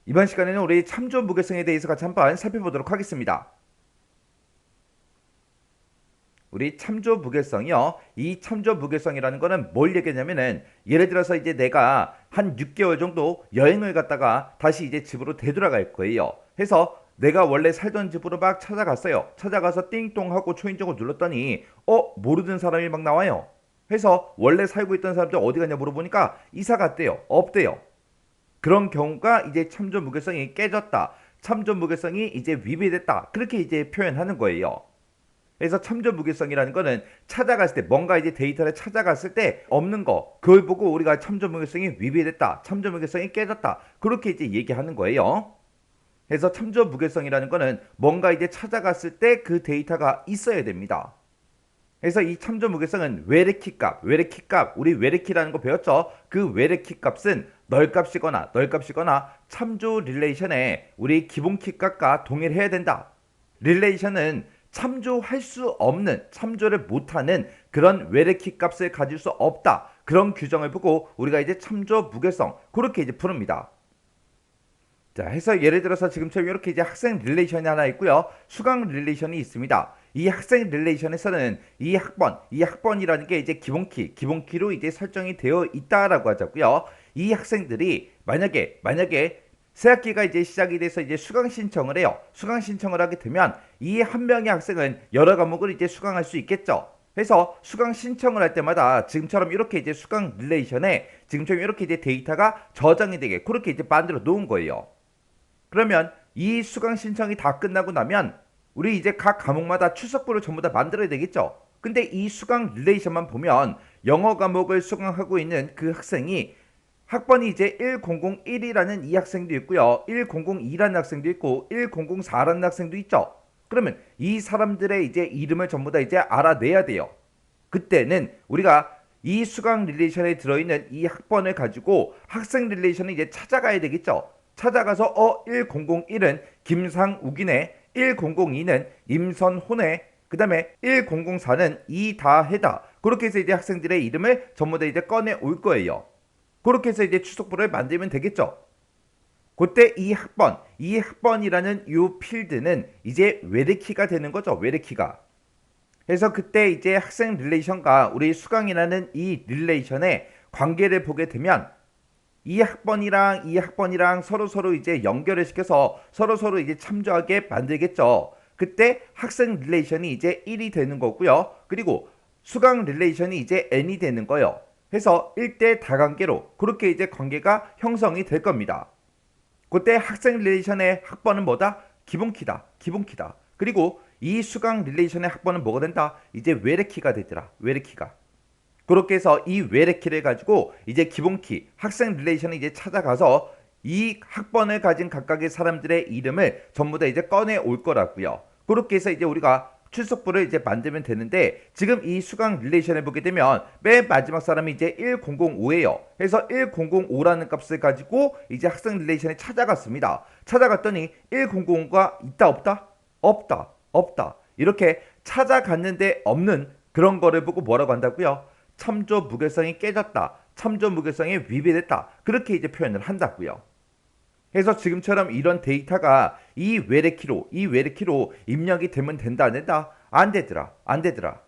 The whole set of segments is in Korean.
이번 시간에는 우리 참조 무게성에 대해서 같이 한번 살펴보도록 하겠습니다. 우리 참조 무게성이요. 이 참조 무게성이라는 거는 뭘 얘기하냐면은 예를 들어서 이제 내가 한 6개월 정도 여행을 갔다가 다시 이제 집으로 되돌아갈 거예요. 해서 내가 원래 살던 집으로 막 찾아갔어요. 찾아가서 띵동 하고 초인종을 눌렀더니 모르는 사람이 막 나와요. 해서 원래 살고 있던 사람들 어디 갔냐 물어보니까 이사 갔대요. 없대요. 그런 경우가 이제 참조 무게성이 깨졌다. 참조 무게성이 이제 위배됐다. 그렇게 이제 표현하는 거예요. 그래서 참조 무게성이라는 거는 찾아갔을 때 뭔가 이제 데이터를 찾아갔을 때 없는 거 그걸 보고 우리가 참조 무게성이 위배됐다. 참조 무게성이 깨졌다. 그렇게 이제 얘기하는 거예요. 그래서 참조 무게성이라는 거는 뭔가 이제 찾아갔을 때 그 데이터가 있어야 됩니다. 그래서 이 참조 무게성은 외래키 값, 우리 외래키라는 거 배웠죠? 그 외래키 값은 널 값이거나 참조 릴레이션에 우리 기본 키 값과 동일해야 된다. 릴레이션은 참조할 수 없는, 참조를 못하는 그런 외래키 값을 가질 수 없다. 그런 규정을 보고 우리가 이제 참조 무게성 그렇게 이제 푸릅니다. 자, 해서 예를 들어서 지금처럼 이렇게 이제 학생 릴레이션이 하나 있고요. 수강 릴레이션이 있습니다. 이 학생 릴레이션에서는 이 학번이라는 게 이제 기본키로 이제 설정이 되어 있다라고 하자고요. 이 학생들이 만약에 새 학기가 이제 시작이 돼서 이제 수강 신청을 해요. 수강 신청을 하게 되면 이 한 명의 학생은 여러 과목을 이제 수강할 수 있겠죠. 해서 수강 신청을 할 때마다 지금처럼 이렇게 이제 수강 릴레이션에 지금처럼 이렇게 이제 데이터가 저장이 되게 그렇게 이제 만들어 놓은 거예요. 그러면 이 수강 신청이 다 끝나고 나면 우리 이제 각 과목마다 출석부를 전부 다 만들어야 되겠죠. 근데 이 수강 릴레이션만 보면 영어 과목을 수강하고 있는 그 학생이 학번이 이제 1001이라는 이 학생도 있고요. 1002라는 학생도 있고 1004라는 학생도 있죠. 그러면 이 사람들의 이제 이름을 전부 다 이제 알아내야 돼요. 그때는 우리가 이 수강 릴레이션에 들어있는 이 학번을 가지고 학생 릴레이션을 이제 찾아가야 되겠죠. 찾아가서 1001은 김상욱이네, 1002는 임선호네, 그 다음에 1004는 이다혜다. 그렇게 해서 이제 학생들의 이름을 전부 다 이제 꺼내 올 거예요. 그렇게 해서 이제 추석부를 만들면 되겠죠. 그때 이 학번이라는 이 필드는 이제 외래키가 되는 거죠. 외래키가. 그래서 그때 이제 학생 릴레이션과 우리 수강이라는 이 릴레이션의 관계를 보게 되면 이 학번이랑 서로 이제 연결을 시켜서 서로 이제 참조하게 만들겠죠. 그때 학생 릴레이션이 이제 1이 되는 거고요. 그리고 수강 릴레이션이 이제 n이 되는 거예요. 해서 1대 다관계로 그렇게 이제 관계가 형성이 될 겁니다. 그때 학생 릴레이션의 학번은 뭐다? 기본키다. 그리고 이 수강 릴레이션의 학번은 뭐가 된다? 이제 외래키가 되더라. 외래키가. 그렇게 해서 이 외래키를 가지고 이제 기본키, 학생 릴레이션을 이제 찾아가서 이 학번을 가진 각각의 사람들의 이름을 전부 다 이제 꺼내 올 거라고요. 그렇게 해서 이제 우리가 출석부를 이제 만들면 되는데 지금 이 수강 릴레이션을 보게 되면 맨 마지막 사람이 이제 1005예요. 그래서 1005라는 값을 가지고 이제 학생 릴레이션에 찾아갔습니다. 찾아갔더니 1005가 있다 없다? 없다. 이렇게 찾아갔는데 없는 그런 거를 보고 뭐라고 한다고요? 참조 무게성이 깨졌다. 참조 무게성이 위배됐다. 그렇게 이제 표현을 한다고요. 그래서 지금처럼 이런 데이터가 이 외래키로 입력이 되면 된다 안 된다? 안 되더라.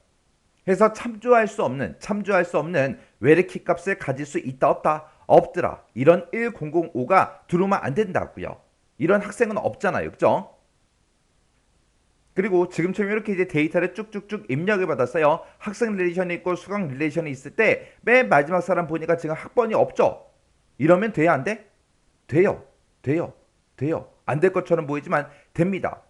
그래서 참조할 수 없는 외래키 값을 가질 수 있다 없다? 없더라. 이런 1005가 들어오면 안 된다고요. 이런 학생은 없잖아요. 그죠? 그리고 지금처럼 이렇게 이제 데이터를 쭉쭉쭉 입력을 받았어요. 학생 릴레이션이 있고 수강 릴레이션이 있을 때 맨 마지막 사람 보니까 지금 학번이 없죠. 이러면 돼야 안 돼? 돼요. 안 될 것처럼 보이지만 됩니다.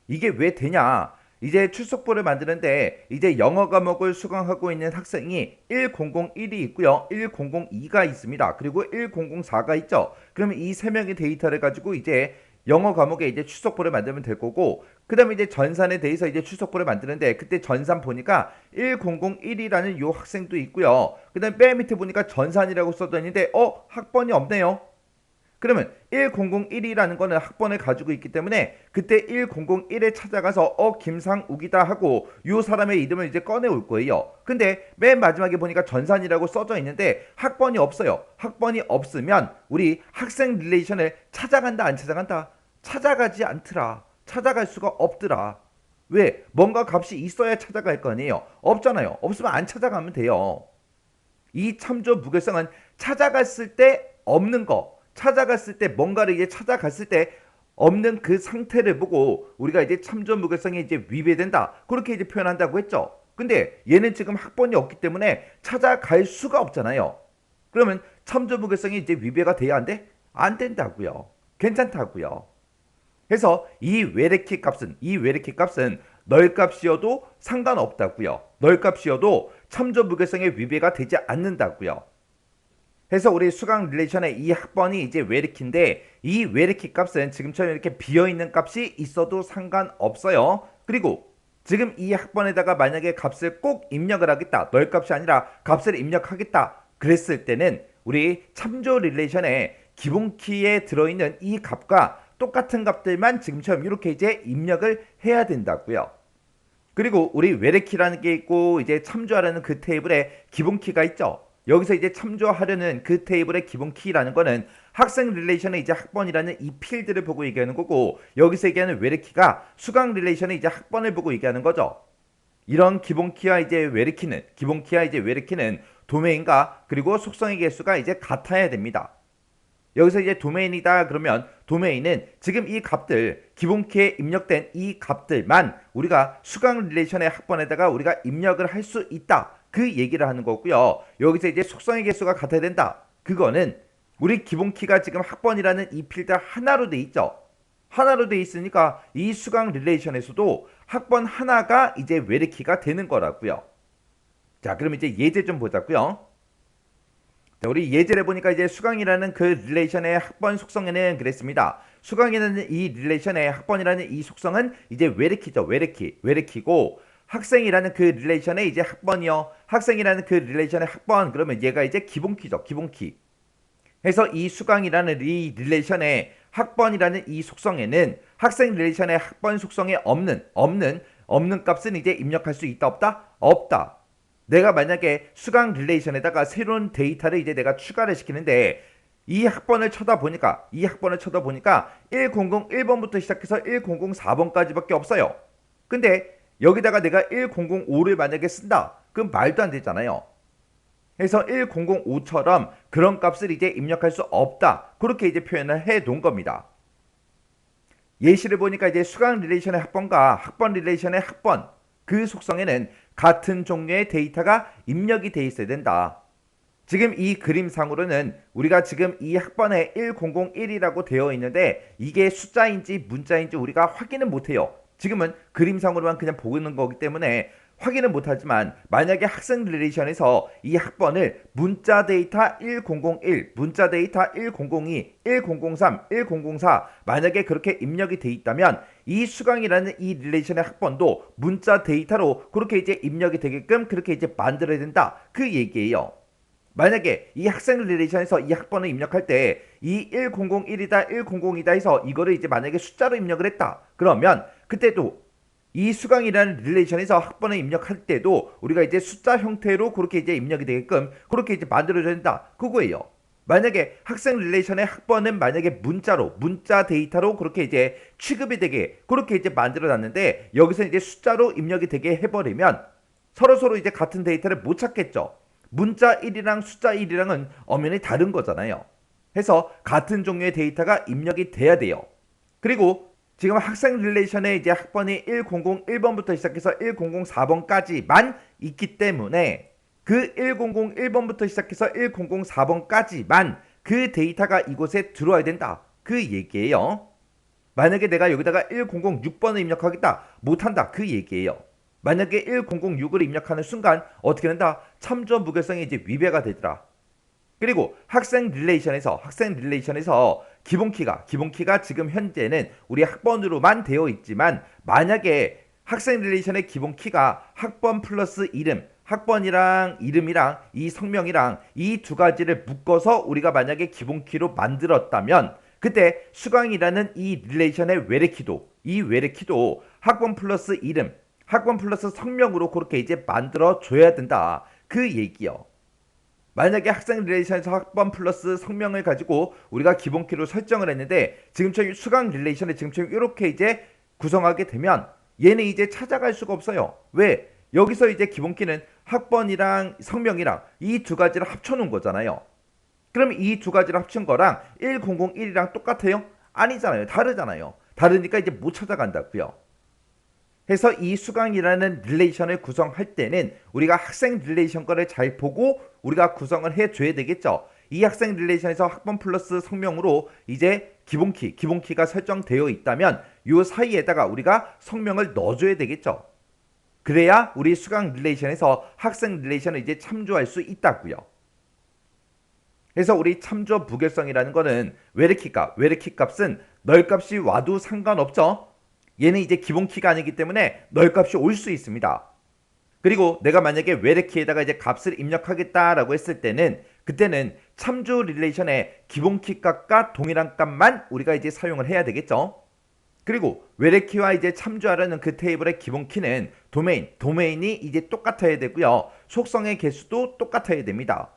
이게 왜 되냐? 이제 출석부를 만드는데 이제 영어 과목을 수강하고 있는 학생이 1001이 있고요. 1002가 있습니다. 그리고 1004가 있죠. 그러면 이 세 명의 데이터를 가지고 이제 영어 과목에 이제 출석부를 만들면 될 거고 그 다음에 이제 전산에 대해서 이제 출석부를 만드는데 그때 전산 보니까 1001이라는 요 학생도 있고요. 그 다음에 맨 밑에 보니까 전산이라고 써져 있는데 학번이 없네요. 그러면 1001이라는 거는 학번을 가지고 있기 때문에 그때 1001에 찾아가서 김상욱이다 하고 요 사람의 이름을 이제 꺼내올 거예요. 근데 맨 마지막에 보니까 전산이라고 써져 있는데 학번이 없어요. 학번이 없으면 우리 학생 릴레이션을 찾아간다 안 찾아간다? 찾아가지 않더라. 찾아갈 수가 없더라. 왜? 뭔가 값이 있어야 찾아갈 거 아니에요. 없잖아요. 없으면 안 찾아가면 돼요. 이 참조 무결성은 찾아갔을 때 없는 거, 찾아갔을 때 뭔가를 이제 찾아갔을 때 없는 그 상태를 보고 우리가 이제 참조 무결성이 이제 위배된다. 그렇게 이제 표현한다고 했죠. 근데 얘는 지금 학번이 없기 때문에 찾아갈 수가 없잖아요. 그러면 참조 무결성이 이제 위배가 돼야 안 돼? 안 된다고요. 괜찮다고요. 그래서 이 외래키 값은 널 값이어도 상관없다고요. 널 값이어도 참조 무결성의 위배가 되지 않는다고요. 그래서 우리 수강 릴레이션의 이 학번이 이제 외래키인데 이 외래키 값은 지금처럼 이렇게 비어있는 값이 있어도 상관없어요. 그리고 지금 이 학번에다가 만약에 값을 꼭 입력을 하겠다. 널 값이 아니라 값을 입력하겠다. 그랬을 때는 우리 참조 릴레이션의 기본키에 들어있는 이 값과 똑같은 값들만 지금처럼 이렇게 이제 입력을 해야 된다고요. 그리고 우리 외래키라는 게 있고 이제 참조하려는 그 테이블에 기본키가 있죠. 여기서 이제 참조하려는 그 테이블의 기본키라는 거는 학생 릴레이션의 이제 학번이라는 이 필드를 보고 얘기하는 거고 여기서 얘기하는 외래키가 수강 릴레이션의 이제 학번을 보고 얘기하는 거죠. 이런 기본키와 이제 외래키는 도메인과 그리고 속성의 개수가 이제 같아야 됩니다. 여기서 이제 도메인이다 그러면 도메인은 지금 이 값들 기본키에 입력된 이 값들만 우리가 수강 릴레이션의 학번에다가 우리가 입력을 할 수 있다 그 얘기를 하는 거고요. 여기서 이제 속성의 개수가 같아야 된다. 그거는 우리 기본키가 지금 학번이라는 이 필드 하나로 돼 있죠. 하나로 돼 있으니까 이 수강 릴레이션에서도 학번 하나가 이제 외래키가 되는 거라고요. 자, 그럼 이제 예제 좀 보자고요. 자, 우리 예제를 보니까 이제 수강이라는 그 릴레이션의 학번 속성에는 그랬습니다. 수강이라는 이 릴레이션의 학번이라는 이 속성은 이제 외래키죠. 외래키고 학생이라는 그 릴레이션의 이제 학번이요. 학생이라는 그 릴레이션의 학번 그러면 얘가 이제 기본키죠. 기본키. 그래서 이 수강이라는 이 릴레이션의 학번이라는 이 속성에는 학생 릴레이션의 학번 속성에 없는 값은 이제 입력할 수 있다 없다? 없다. 내가 만약에 수강 릴레이션에다가 새로운 데이터를 이제 내가 추가를 시키는데 이 학번을 쳐다보니까 1001번부터 시작해서 1004번까지밖에 없어요. 근데 여기다가 내가 1005를 만약에 쓴다. 그럼 말도 안 되잖아요. 그래서 1005처럼 그런 값을 이제 입력할 수 없다. 그렇게 이제 표현을 해 놓은 겁니다. 예시를 보니까 이제 수강 릴레이션의 학번과 학번 릴레이션의 학번 그 속성에는 같은 종류의 데이터가 입력이 돼 있어야 된다. 지금 이 그림상으로는 우리가 지금 이 학번에 1001이라고 되어 있는데 이게 숫자인지 문자인지 우리가 확인은 못해요. 지금은 그림상으로만 그냥 보고 있는 거기 때문에 확인은 못하지만 만약에 학생 릴레이션에서 이 학번을 문자 데이터 1001, 문자 데이터 1002, 1003, 1004 만약에 그렇게 입력이 돼 있다면 이 수강이라는 이 릴레이션의 학번도 문자 데이터로 그렇게 이제 입력이 되게끔 그렇게 이제 만들어야 된다. 그 얘기예요. 만약에 이 학생 릴레이션에서 이 학번을 입력할 때 이 1001이다 1002다 해서 이거를 이제 만약에 숫자로 입력을 했다. 그러면 그때도 이 수강이라는 릴레이션에서 학번을 입력할 때도 우리가 이제 숫자 형태로 그렇게 이제 입력이 되게끔 그렇게 이제 만들어줘야 된다. 그거예요. 만약에 학생 릴레이션의 학번은 만약에 문자 데이터로 그렇게 이제 취급이 되게 그렇게 이제 만들어 놨는데 여기서 이제 숫자로 입력이 되게 해버리면 서로 이제 같은 데이터를 못 찾겠죠. 문자 1이랑 숫자 1이랑은 엄연히 다른 거잖아요. 해서 같은 종류의 데이터가 입력이 돼야 돼요. 그리고 지금 학생 릴레이션의 이제 학번이 1001번부터 시작해서 1004번까지만 있기 때문에 그 1001번부터 시작해서 1004번까지만 그 데이터가 이곳에 들어와야 된다. 그 얘기예요. 만약에 내가 여기다가 1006번을 입력하겠다. 못한다. 그 얘기예요. 만약에 1006을 입력하는 순간 어떻게 된다? 참조 무결성이 이제 위배가 되더라. 그리고 학생 릴레이션에서 기본키가 지금 현재는 우리 학번으로만 되어 있지만 만약에 학생 릴레이션의 기본키가 학번 플러스 이름, 학번이랑 이름이랑 이 성명이랑 이 두 가지를 묶어서 우리가 만약에 기본키로 만들었다면 그때 수강이라는 이 릴레이션의 외래키도 이 외래키도 학번 플러스 이름, 학번 플러스 성명으로 그렇게 이제 만들어 줘야 된다. 그 얘기요. 만약에 학생 릴레이션에서 학번 플러스 성명을 가지고 우리가 기본키로 설정을 했는데 지금처럼 수강 릴레이션에 지금처럼 이렇게 이제 구성하게 되면 얘는 이제 찾아갈 수가 없어요. 왜? 여기서 이제 기본키는 학번이랑 성명이랑 이 두 가지를 합쳐놓은 거잖아요. 그럼 이 두 가지를 합친 거랑 1001이랑 똑같아요? 아니잖아요. 다르잖아요. 다르니까 이제 못 찾아간다고요. 해서 이 수강이라는 릴레이션을 구성할 때는 우리가 학생 릴레이션 거를 잘 보고 우리가 구성을 해줘야 되겠죠. 이 학생 릴레이션에서 학번 플러스 성명으로 이제 기본키가 설정되어 있다면 이 사이에다가 우리가 성명을 넣어줘야 되겠죠. 그래야 우리 수강 릴레이션에서 학생 릴레이션을 이제 참조할 수 있다고요. 그래서 우리 참조 무결성이라는 거는 외래키 값은 널 값이 와도 상관없죠. 얘는 이제 기본키가 아니기 때문에 널 값이 올 수 있습니다. 그리고 내가 만약에 외래키에다가 이제 값을 입력하겠다라고 했을 때는 그때는 참조 릴레이션의 기본키 값과 동일한 값만 우리가 이제 사용을 해야 되겠죠. 그리고 외래키와 이제 참조하려는 그 테이블의 기본키는 도메인이 이제 똑같아야 되고요. 속성의 개수도 똑같아야 됩니다.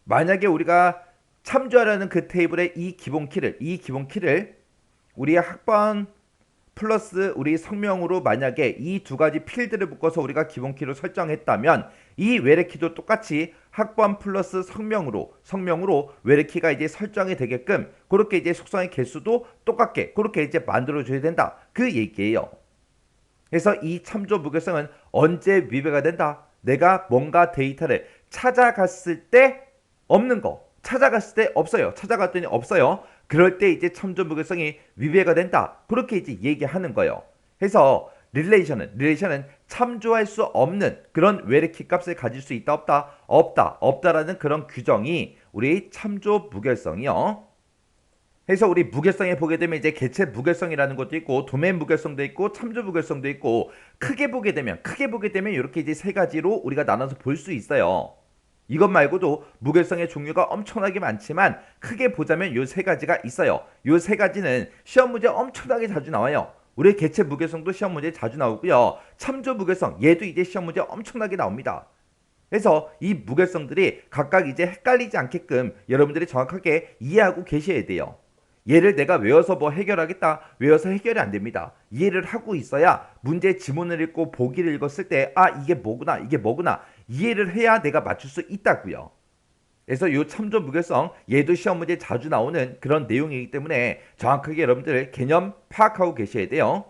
만약에 우리가 참조하려는 그 테이블의 이 기본키를 우리의 학번 플러스 우리 성명으로 만약에 이 두 가지 필드를 묶어서 우리가 기본키로 설정했다면 이 외래키도 똑같이 학번 플러스 성명으로 외래키가 이제 설정이 되게끔 그렇게 이제 속성의 개수도 똑같게 그렇게 이제 만들어줘야 된다. 그 얘기예요. 그래서 이 참조 무결성은 언제 위배가 된다? 내가 뭔가 데이터를 찾아갔을 때 없는 거. 찾아갔을 때 없어요. 찾아갔더니 없어요. 그럴 때 이제 참조 무결성이 위배가 된다. 그렇게 이제 얘기하는 거예요. 그래서 릴레이션은 참조할 수 없는 그런 외래키 값을 가질 수 있다 없다라는 그런 규정이 우리 참조 무결성이요. 그래서 우리 무결성에 보게 되면 이제 개체 무결성이라는 것도 있고 도메인 무결성도 있고 참조 무결성도 있고 크게 보게 되면 이렇게 이제 세 가지로 우리가 나눠서 볼 수 있어요. 이것 말고도 무결성의 종류가 엄청나게 많지만 크게 보자면 요 세 가지가 있어요. 요 세 가지는 시험 문제 엄청나게 자주 나와요. 우리 개체 무결성도 시험 문제에 자주 나오고요. 참조 무결성 얘도 이제 시험 문제 엄청나게 나옵니다. 그래서 이 무결성들이 각각 이제 헷갈리지 않게끔 여러분들이 정확하게 이해하고 계셔야 돼요. 얘를 내가 외워서 뭐 해결하겠다. 외워서 해결이 안 됩니다. 이해를 하고 있어야 문제 지문을 읽고 보기를 읽었을 때 이게 뭐구나 이해를 해야 내가 맞출 수 있다고요. 그래서 이 참조 무결성 얘도 시험 문제에 자주 나오는 그런 내용이기 때문에 정확하게 여러분들 개념 파악하고 계셔야 돼요.